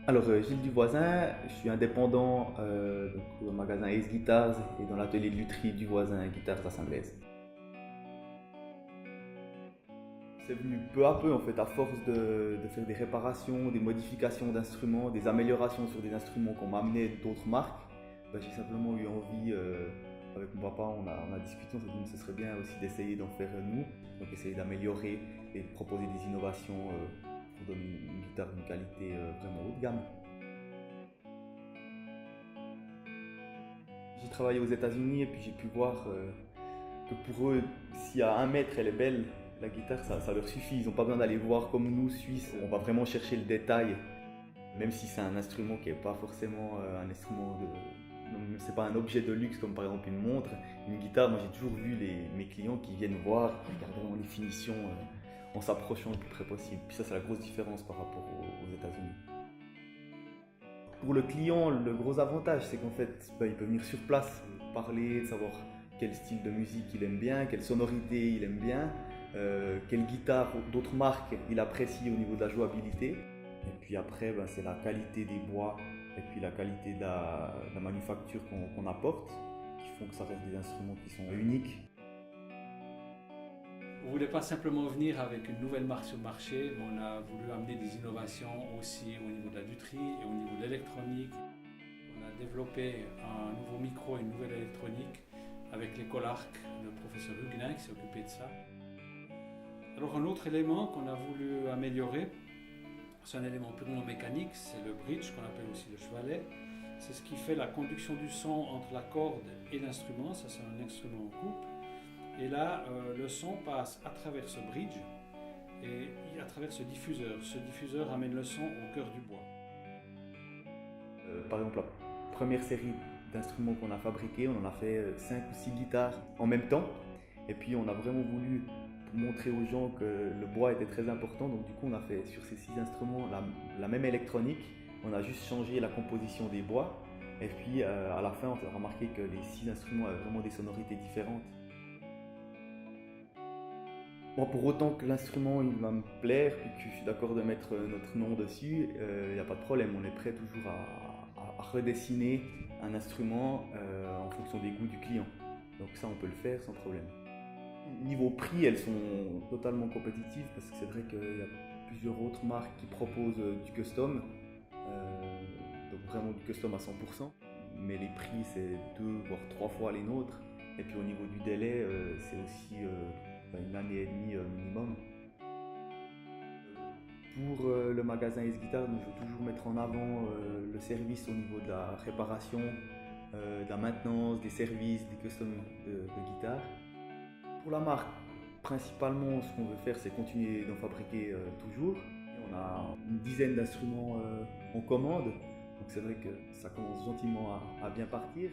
Gilles Duvoisin, je suis indépendant donc, au magasin Ace Guitars et dans l'atelier de lutherie du voisin Guitares à Saint-Blaise. C'est venu peu à peu en fait, à force de faire des réparations, des modifications d'instruments, des améliorations sur des instruments qu'on m'a amené d'autres marques. J'ai simplement eu envie, avec mon papa, on a discuté, on s'est dit que ce serait bien aussi d'essayer d'en faire nous, donc essayer d'améliorer et de proposer des innovations pour donner une guitare d'une qualité vraiment haut de gamme. J'ai travaillé aux États-Unis et puis j'ai pu voir que pour eux, si à 1 mètre elle est belle, la guitare ça leur suffit. Ils n'ont pas besoin d'aller voir comme nous, Suisses. On va vraiment chercher le détail, même si c'est un instrument qui n'est pas forcément un instrument de. C'est pas un objet de luxe comme par exemple une montre. Une guitare, moi j'ai toujours vu mes clients qui viennent voir, qui regardent vraiment les finitions en s'approchant le plus près possible. Puis ça, c'est la grosse différence par rapport aux États-Unis. Pour le client, le gros avantage, c'est qu'en fait, il peut venir sur place, parler, de savoir quel style de musique il aime bien, quelle sonorité il aime bien, quelle guitare d'autres marques il apprécie au niveau de la jouabilité. Et puis après, c'est la qualité des bois et puis la qualité de la manufacture qu'on apporte qui font que ça reste des instruments qui sont uniques. On ne voulait pas simplement venir avec une nouvelle marque sur le marché, mais on a voulu amener des innovations aussi au niveau de la lutherie et au niveau de l'électronique. On a développé un nouveau micro et une nouvelle électronique avec l'école ARC, le professeur Huguenin qui s'est occupé de ça. Alors un autre élément qu'on a voulu améliorer, c'est un élément purement mécanique, c'est le bridge qu'on appelle aussi le chevalet. C'est ce qui fait la conduction du son entre la corde et l'instrument, ça c'est un instrument en coupe. Et là, le son passe à travers ce bridge et à travers ce diffuseur. Ce diffuseur amène le son au cœur du bois. Par exemple, la première série d'instruments qu'on a fabriqués, on en a fait 5 ou 6 guitares en même temps. Et puis on a vraiment voulu montrer aux gens que le bois était très important. Donc du coup, on a fait sur ces 6 instruments la même électronique. On a juste changé la composition des bois. Et puis à la fin, on a remarqué que les 6 instruments avaient vraiment des sonorités différentes. Bon, pour autant que l'instrument il va me plaire et que je suis d'accord de mettre notre nom dessus, il n'y a pas de problème. On est prêt toujours à redessiner un instrument en fonction des goûts du client. Donc ça, on peut le faire sans problème. Niveau prix, elles sont totalement compétitives parce que c'est vrai qu'il y a plusieurs autres marques qui proposent du custom, donc vraiment du custom à 100%. Mais les prix, c'est 2 voire 3 fois les nôtres. Et puis au niveau du délai, c'est aussi 1 année et demie minimum. Pour le magasin Ace Guitars, je veux toujours mettre en avant le service au niveau de la réparation, de la maintenance, des services, des customs de guitare. Pour la marque, principalement, ce qu'on veut faire, c'est continuer d'en fabriquer toujours. Et on a une dizaine d'instruments en commande, donc c'est vrai que ça commence gentiment à bien partir.